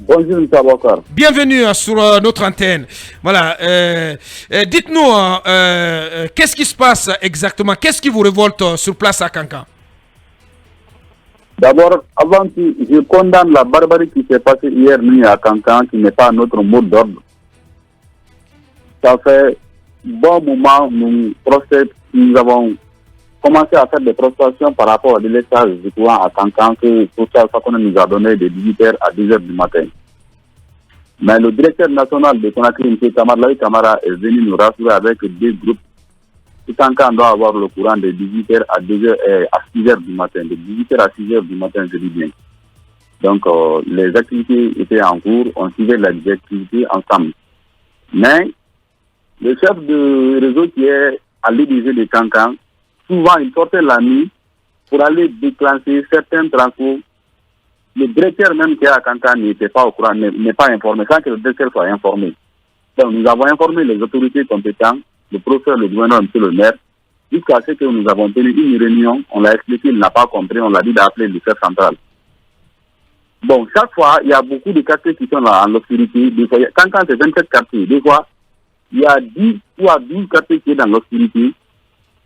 Bonjour, M. Abokar. Bienvenue sur notre antenne. Voilà. Dites-nous, qu'est-ce qui se passe exactement? Qu'est-ce qui vous révolte sur place à Kankan? D'abord, avant tout, je condamne la barbarie qui s'est passée hier nuit à Kankan, qui n'est pas notre mot d'ordre. Ça fait bon moment, nous avons commencé à faire des prestations par rapport au délestage du courant à Kankan, que Total Fakone nous a donné de 18h à 10h du matin. Mais le directeur national de Conakry, M. Kamara, est venu nous rassurer avec deux groupes. Kankan doit avoir le courant de 18h à 2h à 6h du matin, de 18h à 6h du matin, je dis bien. Donc, les activités étaient en cours, on suivait les activités ensemble. Mais, le chef de réseau qui est à l'IDG de Kankan, souvent il sortait la nuit pour aller déclencher certains transports. Le directeur même qui est à Kankan n'était pas au courant, n'est pas informé, sans que le directeur soit informé. Donc, nous avons informé les autorités compétentes, le professeur, le gouverneur, M. le maire, jusqu'à ce que nous avons tenu une réunion, on l'a expliqué, il n'a pas compris, on l'a dit d'appeler le chef central. Bon, chaque fois, il y a beaucoup de quartiers qui sont là en obscurité. Des fois, Kankan, c'est 27 quartiers. Des fois, il y a 10 ou à 12 quartiers qui sont dans l'obscurité.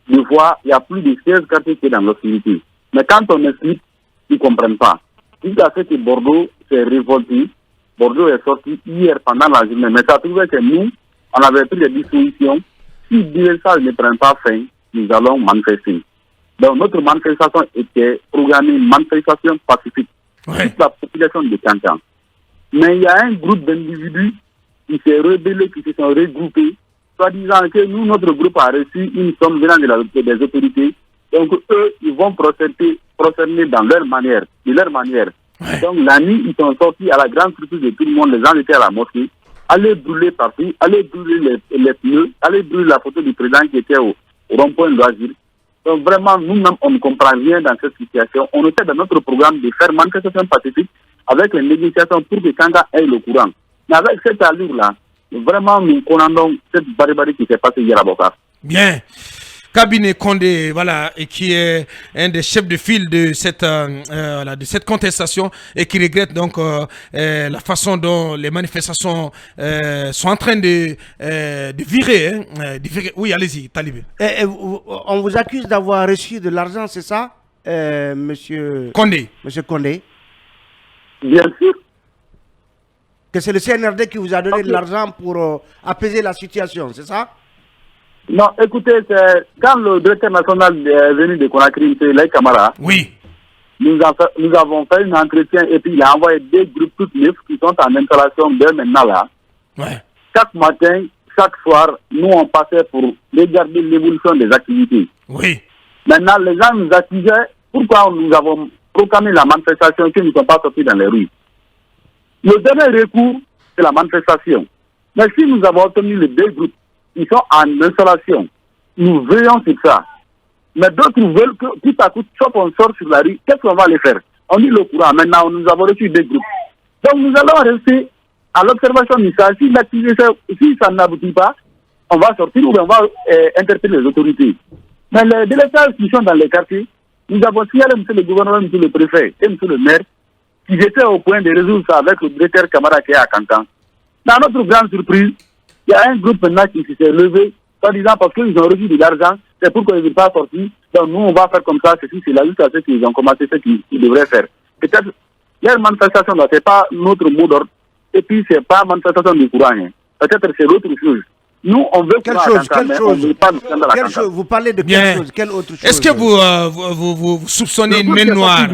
Des fois, il y a plus de 16 quartiers qui sont dans l'obscurité. Mais quand on explique, ils ne comprennent pas. Jusqu'à ce que Bordeaux s'est révolté. Bordeaux est sorti hier pendant la journée. Mais ça trouvait que nous, on avait pris des dispositions. Si ça ne prend pas fin, nous allons manifester. Donc notre manifestation était programmée une manifestation pacifique. Ouais. Toute la population de Kankan. Mais il y a un groupe d'individus qui s'est rebellé, qui se sont regroupés, soit disant que nous, notre groupe a reçu une somme venant des autorités. Donc eux, ils vont procéder dans leur manière, de leur manière. Ouais. Donc la nuit, ils sont sortis à la grande surprise de tout le monde, les gens étaient à la mosquée, aller brûler partout, aller brûler les pneus, aller brûler la photo du président qui était au rond-point de Loisir. Donc vraiment, nous-mêmes, on ne comprend rien dans cette situation. On essaie dans notre programme de faire manifestation pacifique avec les négociations pour que Kanga ait le courant. Mais avec cette allure-là, vraiment, nous condamnons cette barbarie qui s'est passée hier à Bokar. Bien. Cabinet Condé, voilà, et qui est un des chefs de file de cette contestation et qui regrette donc la façon dont les manifestations sont en train de virer, de virer. Oui, allez-y, Talibé. On vous accuse d'avoir reçu de l'argent, c'est ça, monsieur Condé. Monsieur Condé? Bien sûr. Que c'est le CNRD qui vous a donné de l'argent pour apaiser la situation, c'est ça? Non, écoutez, quand le directeur national est venu de Conakry, c'est Laïc Kamara, Oui. nous avons fait un entretien et puis il a envoyé des groupes toutes neufs qui sont en installation dès maintenant là. Ouais. Chaque matin, chaque soir, nous on passait pour regarder l'évolution des activités. Oui. Maintenant, les gens nous accusaient pourquoi nous avons proclamé la manifestation qu'ils ne sont pas sortis dans les rues. Le dernier recours, c'est la manifestation. Mais si nous avons obtenu les deux groupes, ils sont en installation. Nous veillons sur ça. Mais d'autres veulent que tout à coup, soit on sort sur la rue, qu'est-ce qu'on va les faire? On dit le courant. Maintenant, nous avons reçu des groupes. Donc, nous allons rester à l'observation de ça. Si ça n'aboutit pas, on va sortir ou on va interpeller les autorités. Mais les délégations qui sont dans les quartiers, nous avons signalé M. le gouverneur, M. le préfet et M. le maire qui étaient au point de résoudre ça avec le directeur Kamara qui est à Kankan. Dans notre grande surprise, il y a un groupe maintenant qui s'est levé, en disant parce qu'ils ont reçu de l'argent, c'est pourquoi ils ne sont pas sortis. Donc nous, on va faire comme ça, c'est là jusqu'à ce qu'ils ont commencé ce qu'ils devraient faire. Peut-être, leur manifestation, ce n'est pas notre mot d'ordre, et puis ce n'est pas manifestation du courant. Hein. Peut-être c'est autre chose. Nous, on veut quelle chose, quelle chose, quelle chose. Vous parlez de Bien. quelle chose, quelle autre chose? Est-ce que vous soupçonnez une main noire?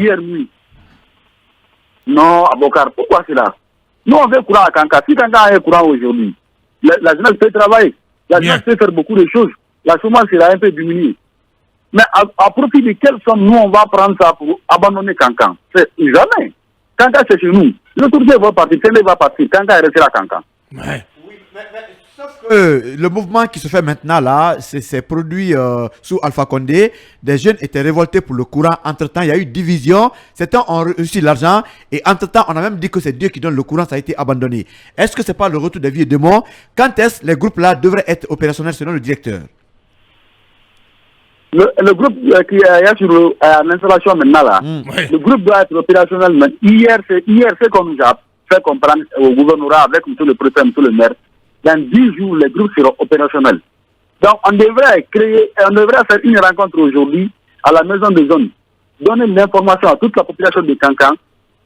Non, Abokar, pourquoi cela? Nous, on veut courant à Kanka. Si Kanka a un courant aujourd'hui, la jeunesse peut travailler. La jeunesse peut faire beaucoup de choses. La chômage sera un peu diminuée. Mais à profit de quelle somme nous, on va prendre ça pour abandonner Kanka? C'est jamais. Kanka, c'est chez nous. L'autorité va partir, Télé va partir. Kanka est resté à Kanka. Ouais. Oui, sauf que le mouvement qui se fait maintenant là, c'est produit sous Alpha Condé. Des jeunes étaient révoltés pour le courant. Entre-temps, il y a eu division. Certains ont reçu l'argent. Et entre-temps, on a même dit que c'est Dieu qui donne le courant. Ça a été abandonné. Est-ce que c'est pas le retour des vieux démons? Quand est-ce que les groupes là devraient être opérationnels selon le directeur? Le groupe qui est sur l'installation maintenant là, Ouais. le groupe doit être opérationnel. Hier, c'est qu'on nous a fait comprendre au gouvernorat avec M. le préfet, M. le maire, dans 10 jours, les groupes seront opérationnels. Donc, on devrait faire une rencontre aujourd'hui à la maison des zones, donner l'information à toute la population de Kankan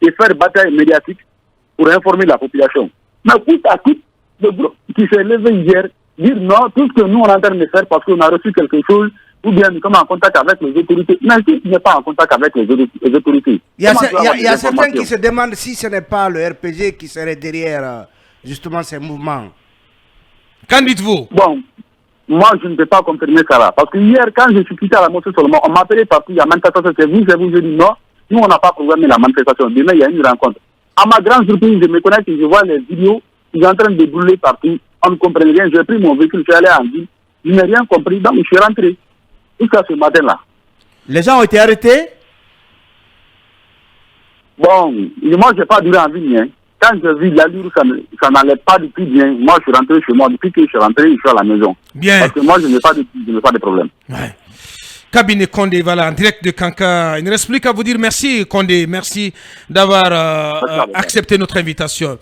et faire bataille médiatique pour informer la population. Mais tout à coup, le groupe qui s'est levé hier, dire non, tout ce que nous on est en train de faire parce qu'on a reçu quelque chose, ou bien nous sommes en contact avec les autorités. Mais si tu n'es pas en contact avec les autorités, il y a certains qui se demandent si ce n'est pas le RPG qui serait derrière justement ces mouvements. Qu'en dites-vous? Bon, moi je ne peux pas confirmer ça là. Parce que hier, quand je suis quitté à la mosquée seulement, on m'a appelé partout, il y a manifestation, c'est vous, je dis non, nous on n'a pas programmé la manifestation. Demain, il y a une rencontre. À ma grande surprise, je me connecte et je vois les vidéos, ils sont en train de brûler partout. On ne comprenait rien. J'ai pris mon véhicule, je suis allé en ville. Je n'ai rien compris, donc je suis rentré. Jusqu'à ce matin-là. Les gens ont été arrêtés? Bon, moi, je n'ai pas duré en ville. Hein. Quand je vis l'allure, ça n'allait pas du tout bien. Moi, je suis rentré chez moi. Depuis que je suis rentré, je suis à la maison. Bien. Parce que moi, je n'ai pas de problème. Ouais. Cabinet Condé, voilà, en direct de Kanka. Il ne reste plus qu'à vous dire merci, Condé. Merci d'avoir accepté notre invitation.